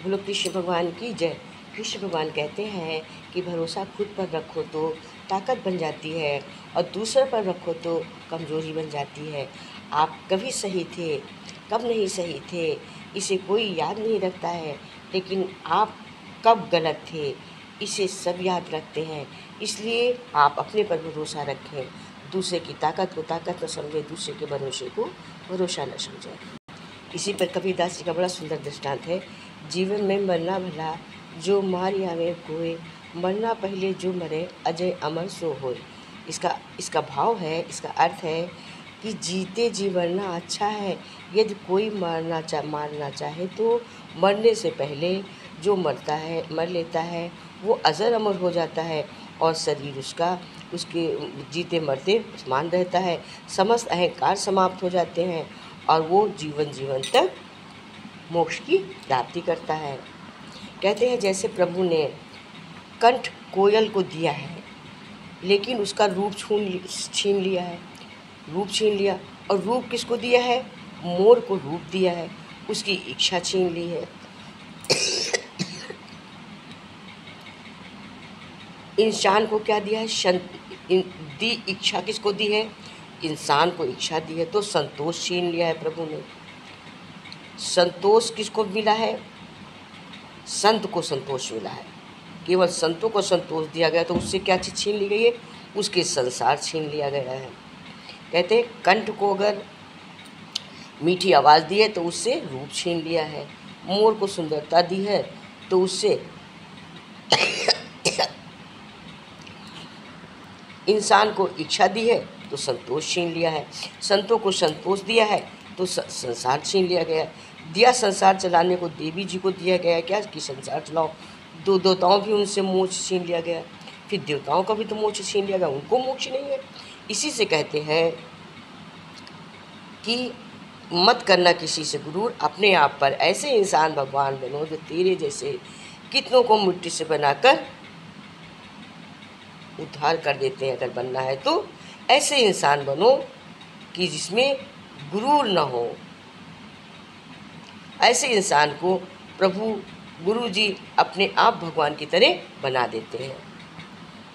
बोलो कृष्ण भगवान की जय। कृष्ण भगवान कहते हैं कि भरोसा खुद पर रखो तो ताकत बन जाती है और दूसरे पर रखो तो कमज़ोरी बन जाती है। आप कभी सही थे, कब नहीं सही थे, इसे कोई याद नहीं रखता है, लेकिन आप कब गलत थे इसे सब याद रखते हैं। इसलिए आप अपने पर भरोसा रखें, दूसरे की ताकत को ताकत न समझें, दूसरे के भरोसे को भरोसा न समझें। इसी पर कबीरदास जी का बड़ा सुंदर दृष्टांत है। जीवन में मरना भला जो मार आवे कोय, मरना पहले जो मरे अजय अमर सो होय। इसका भाव है, इसका अर्थ है कि जीते जी मरना अच्छा है। यदि कोई मारना चाहे तो मरने से पहले जो मर लेता है वो अजर अमर हो जाता है और शरीर उसके जीते मरते समान रहता है। समस्त अहंकार समाप्त हो जाते हैं और वो जीवन तक मोक्ष की प्राप्ति करता है। कहते हैं जैसे प्रभु ने कंठ कोयल को दिया है, लेकिन उसका रूप छीन लिया है, रूप छीन लिया। और रूप किसको दिया है? मोर को रूप दिया है, उसकी इच्छा छीन ली है। इंसान को क्या दिया है? इच्छा किसको दी है? इंसान को इच्छा दी है, तो संतोष छीन लिया है प्रभु ने। संतोष किसको मिला है? संत को संतोष मिला है। केवल संतों को संतोष दिया गया, तो उससे क्या चीज़ छीन ली गई है? उसके संसार छीन लिया गया है। कहते हैं कंठ को अगर मीठी आवाज़ दी है तो उससे रूप छीन लिया है। मोर को सुंदरता दी है तो उससे इंसान को इच्छा दी है तो संतोष छीन लिया है। संतों को संतोष दिया है तो संसार छीन लिया गया। दिया संसार चलाने को देवी जी को दिया गया क्या कि संसार चलाओ। देवताओं भी उनसे मोक्ष छीन लिया गया, फिर देवताओं का भी तो मोक्ष छीन लिया गया, उनको मोक्ष नहीं है। इसी से कहते हैं कि मत करना किसी से गुरूर, अपने आप पर ऐसे इंसान भगवान बनो जो तेरे जैसे कितनों को मिट्टी से बनाकर उद्धार कर देते हैं। अगर बनना है तो ऐसे इंसान बनो कि जिसमें गुरूर न हो। ऐसे इंसान को प्रभु गुरु जी अपने आप भगवान की तरह बना देते हैं।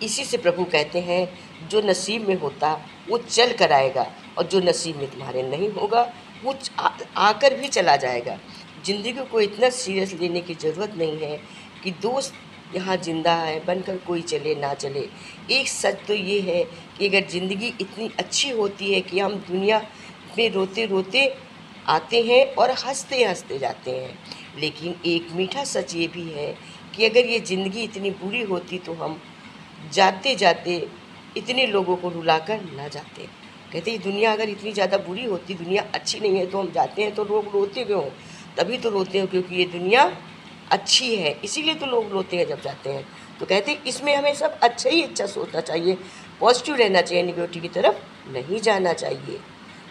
इसी से प्रभु कहते हैं जो नसीब में होता वो चल कर आएगा और जो नसीब में तुम्हारे नहीं होगा वो आकर भी चला जाएगा। ज़िंदगी को इतना सीरियस लेने की ज़रूरत नहीं है कि दोस्त यहाँ जिंदा है बनकर कोई चले ना चले। एक सच तो ये है कि अगर ज़िंदगी इतनी अच्छी होती है कि हम दुनिया में रोते रोते आते हैं और हंसते हंसते जाते हैं, लेकिन एक मीठा सच ये भी है कि अगर ये ज़िंदगी इतनी बुरी होती तो हम जाते जाते इतने लोगों को रुलाकर ना जाते। कहते हैं दुनिया अगर इतनी ज़्यादा बुरी होती, दुनिया अच्छी नहीं है, तो हम जाते हैं तो लोग रोते क्यों? तभी तो रोते हैं क्योंकि ये दुनिया अच्छी है, इसीलिए तो लोग रोते हैं जब जाते हैं। तो कहते हैं इसमें हमें सब अच्छा ही अच्छा सोचना चाहिए, पॉजिटिव रहना चाहिए, निगेटिव की तरफ नहीं जाना चाहिए।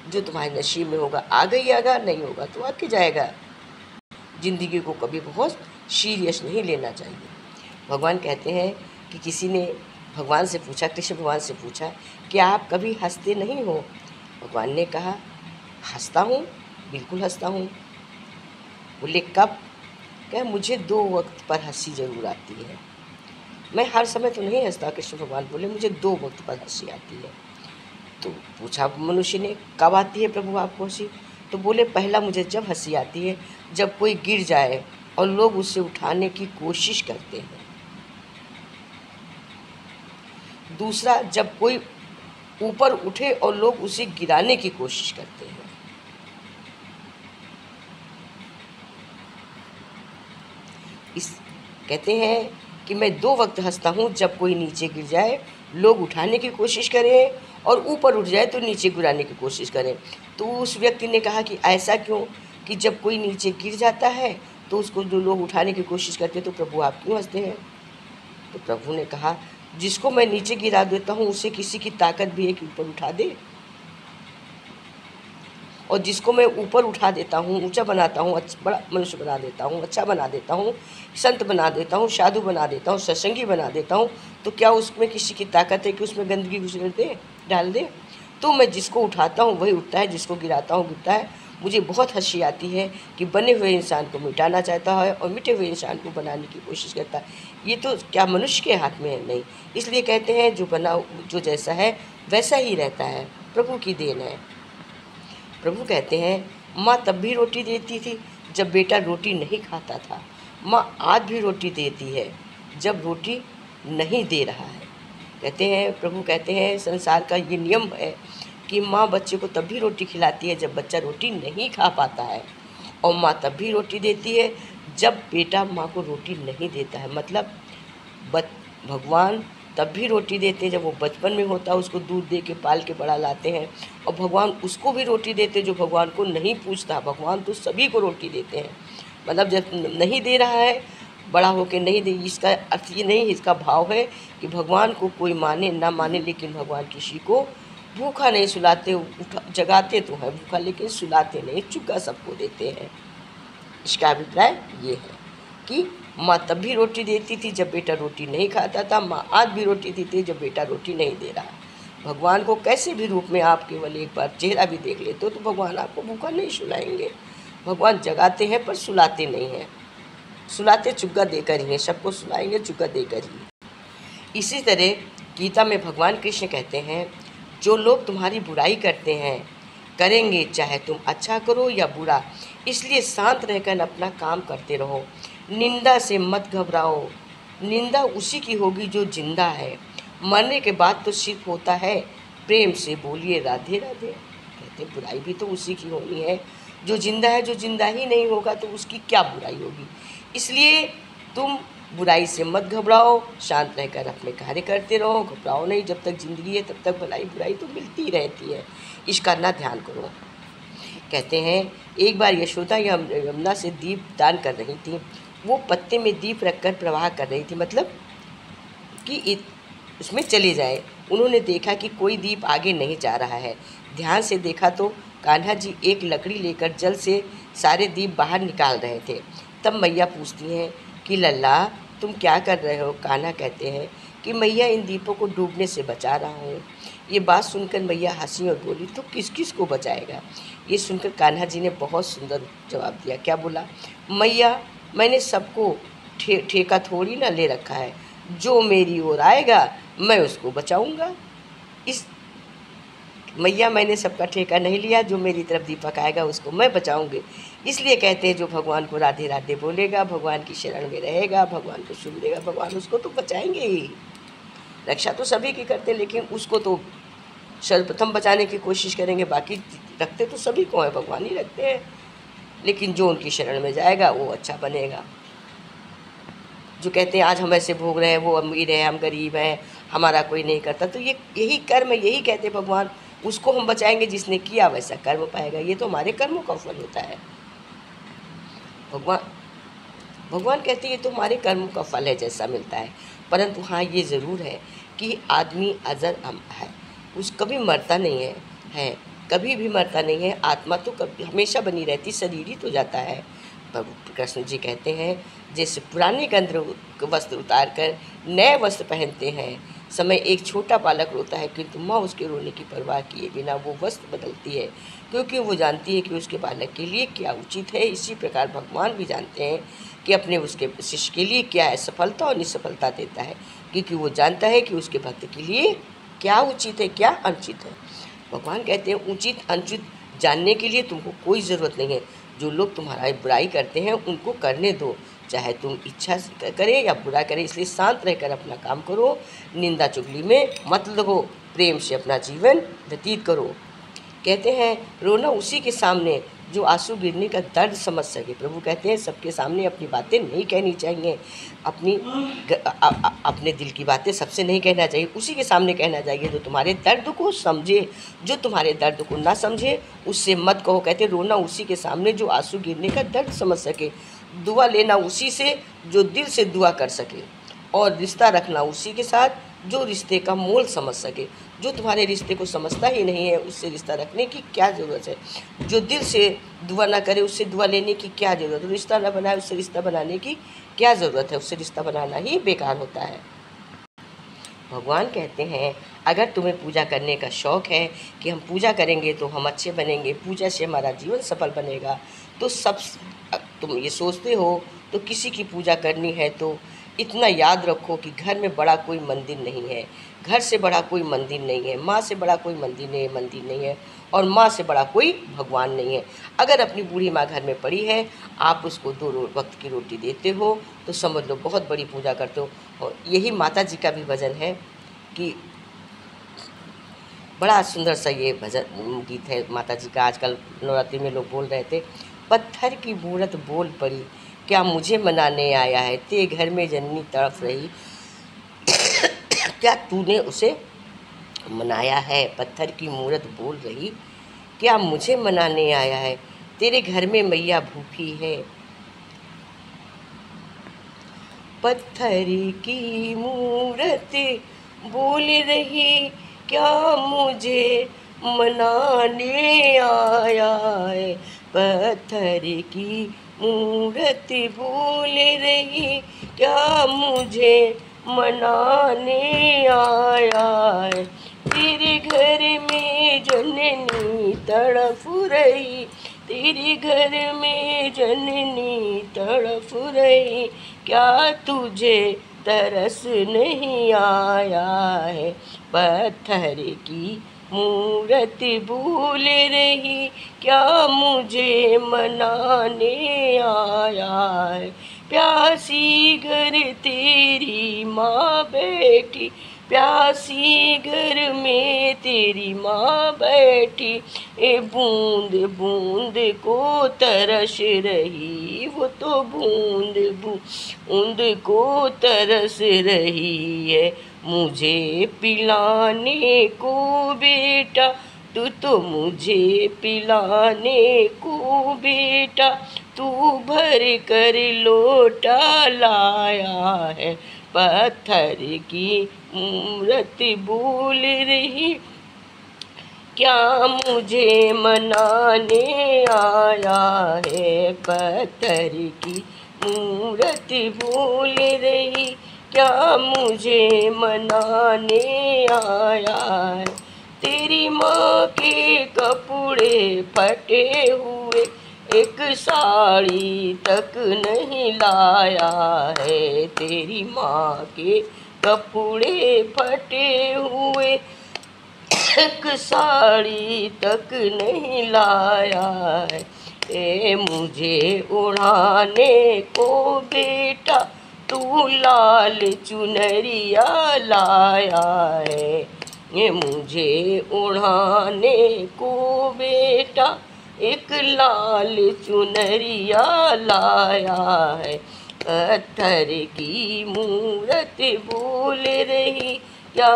जो तुम्हारे नसीब में होगा आगे ही आगा, नहीं होगा तो आगे जाएगा। ज़िंदगी को कभी बहुत सीरियस नहीं लेना चाहिए। भगवान कहते हैं कि किसी ने भगवान से पूछा, कृष्ण भगवान से पूछा कि आप कभी हंसते नहीं हो? भगवान ने कहा हंसता हूँ, बिल्कुल हंसता हूँ। बोले कब? क्या मुझे 2 वक्त पर हंसी ज़रूर आती है, मैं हर समय तो नहीं हंसता। कृष्ण भगवान बोले मुझे 2 वक्त पर हंसी आती है। तो पूछा मनुष्य ने कब आती है प्रभु आपको हंसी? तो बोले पहला मुझे जब हंसी आती है जब कोई गिर जाए और लोग उसे उठाने की कोशिश करते हैं। दूसरा जब कोई ऊपर उठे और लोग उसे गिराने की कोशिश करते हैं। कहते हैं कि मैं 2 वक्त हंसता हूँ, जब कोई नीचे गिर जाए, लोग उठाने की कोशिश करें, और ऊपर उठ जाए तो नीचे गिराने की कोशिश करें। तो उस व्यक्ति ने कहा कि ऐसा क्यों कि जब कोई नीचे गिर जाता है तो उसको जो लोग उठाने की कोशिश करते हैं तो प्रभु आप क्यों हंसते हैं? तो प्रभु ने कहा जिसको मैं नीचे गिरा देता हूँ उसे किसी की ताकत भी है कि ऊपर उठा दे, और जिसको मैं ऊपर उठा देता हूँ, ऊंचा बनाता हूँ, बड़ा मनुष्य बना देता हूँ, अच्छा बना देता हूँ, संत बना देता हूँ, साधु बना देता हूँ, सत्संगी बना देता हूँ, तो क्या उसमें किसी की ताकत है कि उसमें गंदगी घुसेड़ दे, डाल दे? तो मैं जिसको उठाता हूँ वही उठता है, जिसको गिराता हूँ गिरता है। मुझे बहुत हंसी आती है कि बने हुए इंसान को मिटाना चाहता है और मिटे हुए इंसान को बनाने की कोशिश करता है। ये तो क्या मनुष्य के हाथ में है? नहीं। इसलिए कहते हैं जो जैसा है वैसा ही रहता है, प्रभु की देन है। प्रभु कहते हैं माँ तब भी रोटी देती थी जब बेटा रोटी नहीं खाता था, माँ आज भी रोटी देती है जब रोटी नहीं दे रहा है। कहते हैं प्रभु कहते हैं संसार का ये नियम है कि माँ बच्चे को तब भी रोटी खिलाती है जब बच्चा रोटी नहीं खा पाता है, और माँ तब भी रोटी देती है जब बेटा माँ को रोटी नहीं देता है। मतलब भगवान तब भी रोटी देते हैं जब वो बचपन में होता है, उसको दूध दे के पाल के बड़ा लाते हैं, और भगवान उसको भी रोटी देते जो भगवान को नहीं पूछता। भगवान तो सभी को रोटी देते हैं। मतलब जब नहीं दे रहा है, बड़ा होके नहीं दे, इसका अर्थ ये नहीं, इसका भाव है कि भगवान को कोई माने ना माने, लेकिन भगवान किसी को भूखा नहीं सुलाते। जगाते तो हैं भूखा, लेकिन सुलाते नहीं, चुका सबको देते हैं। इसका अभिप्राय ये है कि माँ तब भी रोटी देती थी जब बेटा रोटी नहीं खाता था, माँ आज भी रोटी देती है जब बेटा रोटी नहीं दे रहा। भगवान को कैसे भी रूप में आप केवल एक बार चेहरा भी देख लेते हो तो भगवान आपको भूखा नहीं सुलाएंगे। भगवान जगाते हैं पर सुलाते नहीं हैं। सुलाते चुग्गा देकर ही हैं, सबको सुलाएंगे चुग्गा देकर ही। इसी तरह गीता में भगवान कृष्ण कहते हैं जो लोग तुम्हारी बुराई करते हैं करेंगे, चाहे तुम अच्छा करो या बुरा, इसलिए शांत रहकर अपना काम करते रहो। निंदा से मत घबराओ, निंदा उसी की होगी जो जिंदा है। मरने के बाद तो सिर्फ होता है प्रेम से बोलिए राधे राधे। कहते बुराई भी तो उसी की होनी है जो जिंदा है। जो जिंदा ही नहीं होगा तो उसकी क्या बुराई होगी। इसलिए तुम बुराई से मत घबराओ, शांत रहकर अपने कार्य करते रहो। घबराओ नहीं, जब तक जिंदगी है तब तक भलाई बुराई तो मिलती रहती है, इसका ना ध्यान करो। कहते हैं एक बार यशोदा यमुना से दीप दान कर रही थी। वो पत्ते में दीप रखकर प्रवाह कर रही थी, मतलब कि उसमें चले जाए। उन्होंने देखा कि कोई दीप आगे नहीं जा रहा है। ध्यान से देखा तो कान्हा जी एक लकड़ी लेकर जल से सारे दीप बाहर निकाल रहे थे। तब मैया पूछती हैं कि लल्ला तुम क्या कर रहे हो? कान्हा कहते हैं कि मैया इन दीपों को डूबने से बचा रहा हूँ। ये बात सुनकर मैया हंसी और बोली तो किस किस को बचाएगा? ये सुनकर कान्हा जी ने बहुत सुंदर जवाब दिया। क्या बोला? मैया मैंने सबको ठेका थोड़ी ना ले रखा है, जो मेरी ओर आएगा मैं उसको बचाऊंगा। इस मैया मैंने सबका ठेका नहीं लिया, जो मेरी तरफ दीपक आएगा उसको मैं बचाऊंगी। इसलिए कहते हैं जो भगवान को राधे राधे बोलेगा, भगवान की शरण में रहेगा, भगवान को सुन लेगा, भगवान उसको तो बचाएंगे ही। रक्षा तो सभी की करते, लेकिन उसको तो सर्वप्रथम बचाने की कोशिश करेंगे। बाकी रखते तो सभी को हैं, भगवान ही रखते हैं, लेकिन जो उनकी शरण में जाएगा वो अच्छा बनेगा। जो कहते हैं आज हम ऐसे भोग रहे हैं, वो अमीर है हम गरीब हैं, हमारा कोई नहीं करता, तो ये यही कर्म है। यही कहते भगवान उसको हम बचाएंगे जिसने किया वैसा कर्म पाएगा। ये तो हमारे कर्मों का फल होता है। भगवान कहते हैं ये तो हमारे कर्मों का फल है जैसा मिलता है। परंतु हाँ ये ज़रूर है कि आदमी अजर है, उस कभी मरता नहीं है कभी भी मरता नहीं है। आत्मा तो कभी हमेशा बनी रहती, शरीर ही तो जाता है। कृष्ण जी कहते हैं जैसे पुराने गंध वस्त्र उतार कर नए वस्त्र पहनते हैं, समय एक छोटा बालक रोता है किंतु माँ उसके रोने की परवाह किए बिना वो वस्त्र बदलती है, क्योंकि वो जानती है कि उसके बालक के लिए क्या उचित है। इसी प्रकार भगवान भी जानते हैं कि अपने उसके शिष्य के लिए क्या है, सफलता और निसफलता देता है, क्योंकि वो जानता है कि उसके भक्त के लिए क्या उचित है क्या अनुचित है। भगवान कहते हैं उचित अनुचित जानने के लिए तुमको कोई ज़रूरत नहीं है। जो लोग तुम्हारा बुराई करते हैं उनको करने दो, चाहे तुम इच्छा से करें या बुरा करें। इसलिए शांत रहकर अपना काम करो, निंदा चुगली में मत लगो, प्रेम से अपना जीवन व्यतीत करो। कहते हैं रोना उसी के सामने जो आंसू गिरने का दर्द समझ सके। प्रभु कहते हैं सबके सामने अपनी बातें नहीं कहनी चाहिए, अपने दिल की बातें सबसे नहीं कहना चाहिए, उसी के सामने कहना चाहिए जो तुम्हारे दर्द को समझे। जो तुम्हारे दर्द को ना समझे उससे मत कहो। कहते रोना उसी के सामने जो आंसू गिरने का दर्द समझ सके, दुआ लेना उसी से जो दिल से दुआ कर सके, और रिश्ता रखना उसी के साथ जो रिश्ते का मोल समझ सके। जो तुम्हारे रिश्ते को समझता ही नहीं है उससे रिश्ता रखने की क्या ज़रूरत है। जो दिल से दुआ ना करे उससे दुआ लेने की क्या ज़रूरत है। रिश्ता ना बनाए उससे रिश्ता बनाने की क्या ज़रूरत है। उससे रिश्ता बनाना ही बेकार होता है। भगवान कहते हैं अगर तुम्हें पूजा करने का शौक़ है कि हम पूजा करेंगे तो हम अच्छे बनेंगे, पूजा से हमारा जीवन सफल बनेगा, तो तुम ये सोचते हो तो किसी की पूजा करनी है तो इतना याद रखो कि घर में बड़ा कोई मंदिर नहीं है, घर से बड़ा कोई मंदिर नहीं है, माँ से बड़ा कोई मंदिर नहीं है और माँ से बड़ा कोई भगवान नहीं है। अगर अपनी बूढ़ी माँ घर में पड़ी है, आप उसको 2 वक्त की रोटी देते हो तो समझ लो बहुत बड़ी पूजा करते हो। और यही माता जी का भी भजन है कि बड़ा सुंदर सा ये भजन गीत है माता जी का। आजकल नवरात्रि में लोग बोल रहे थे, पत्थर की मूरत बोल पड़ी, क्या मुझे मनाने आया है, ते घर में जननी तड़प रही, क्या तूने उसे मनाया है। पत्थर की मूरत बोल रही, क्या मुझे मनाने आया है, तेरे घर में मैया भूखी है। पत्थर की मूरत बोल रही, क्या मुझे मनाने आया है। पत्थर की मूरत बोल रही, क्या मुझे मनाने आया है। तेरे घर में जननी तड़फ रही, तेरे घर में जननी तड़फ रही, क्या तुझे तरस नहीं आया है। पत्थर की मूरत भूल रही, क्या मुझे मनाने आया है। प्यासी घर तेरी माँ बैठी, प्यासी घर में तेरी माँ बैठी, ए बूंद बूंद को तरस रही, वो तो बूंद बूंद को तरस रही है। मुझे पिलाने को बेटा, तू तो मुझे पिलाने को बेटा, तू भर कर लोटा लाया है। पत्थर की मूरत बोल रही, क्या मुझे मनाने आया है। पत्थर की मूरत बोल रही, क्या मुझे मनाने आया है। तेरी माँ के कपड़े फटे हुए, एक साड़ी तक नहीं लाया है। तेरी माँ के कपड़े फटे हुए, एक साड़ी तक नहीं लाया है। ए मुझे उड़ाने को बेटा, तू लाल चुनरिया लाया है। ये मुझे उड़ाने को बेटा, एक लाल चुनरिया लाया है। पत्थर की मूरत बोल रही, क्या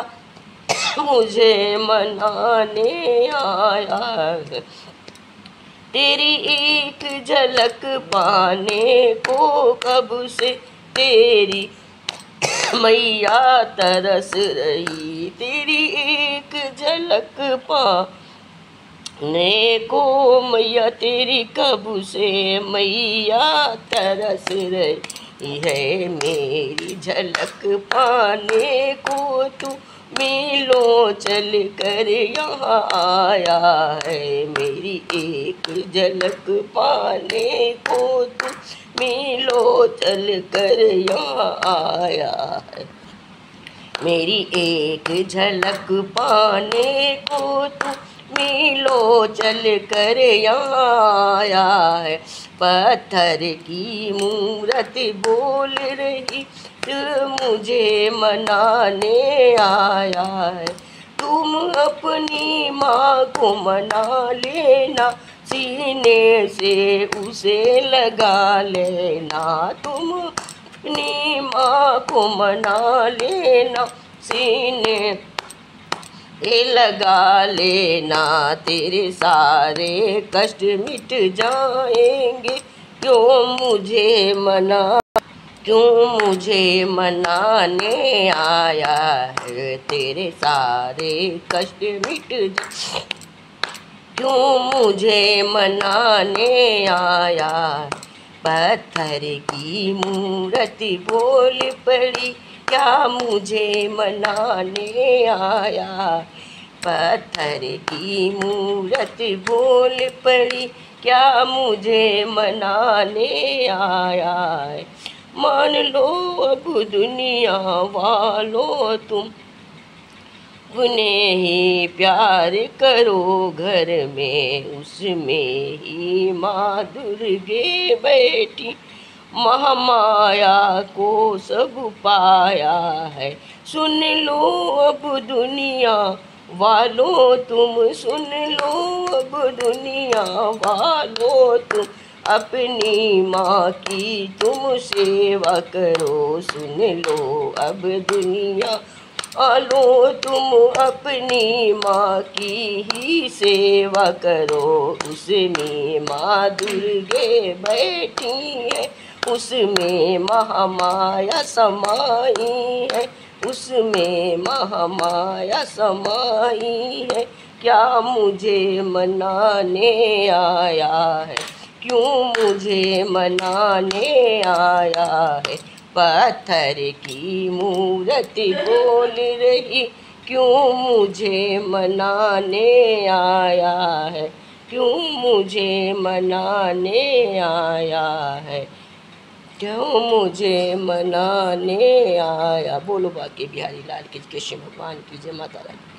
मुझे मनाने आया है। तेरी एक झलक पाने को कब से तेरी मैया तरस रही। तेरी एक झलक पाने को मैया तेरी कब से मैया तरस रही है। मेरी झलक पाने को तू मीलों चल कर यहाँ आया है। मेरी एक झलक पाने को तू मीलों चल कर यहाँ आया है। मेरी एक झलक पाने को तू मीलों चल कर यहाँ आया है। पत्थर की मूरत बोल रही, मुझे मनाने आया है। तुम अपनी माँ को मना लेना, सीने से उसे लगा लेना। तुम अपनी माँ को मना लेना, सीने से लगा लेना। तेरे सारे कष्ट मिट जाएंगे, क्यों मुझे मनाने आया है। तेरे सारे कष्ट मिट जा, क्यों मुझे मनाने आया। पत्थर की मूरत बोल पड़ी, क्या मुझे मनाने आया। पत्थर की मूरत बोल पड़ी, क्या मुझे मनाने आया है। मान लो अब दुनिया वालों तुम, उन्हें ही प्यार करो घर में, उसमें ही माँ दुर्गे बैठी। महामाया को सब पाया है। सुन लो अब दुनिया वालों तुम, सुन लो अब दुनिया वालों तुम, अपनी माँ की तुम सेवा करो। सुन लो अब दुनिया वालों तुम, अपनी माँ की ही सेवा करो। उसमें माँ दुर्गे बैठी है, उसमें महामाया समाई है, उसमें महामाया समाई है। क्या मुझे मनाने आया है, क्यों मुझे मनाने आया है। पत्थर की मूरत बोल रही, क्यों मुझे मनाने आया है, क्यों मुझे मनाने आया है, क्यों मुझे मनाने आया। बोलो बाके बिहारी लाल की, कृष्ण भगवान की जय, माता रानी।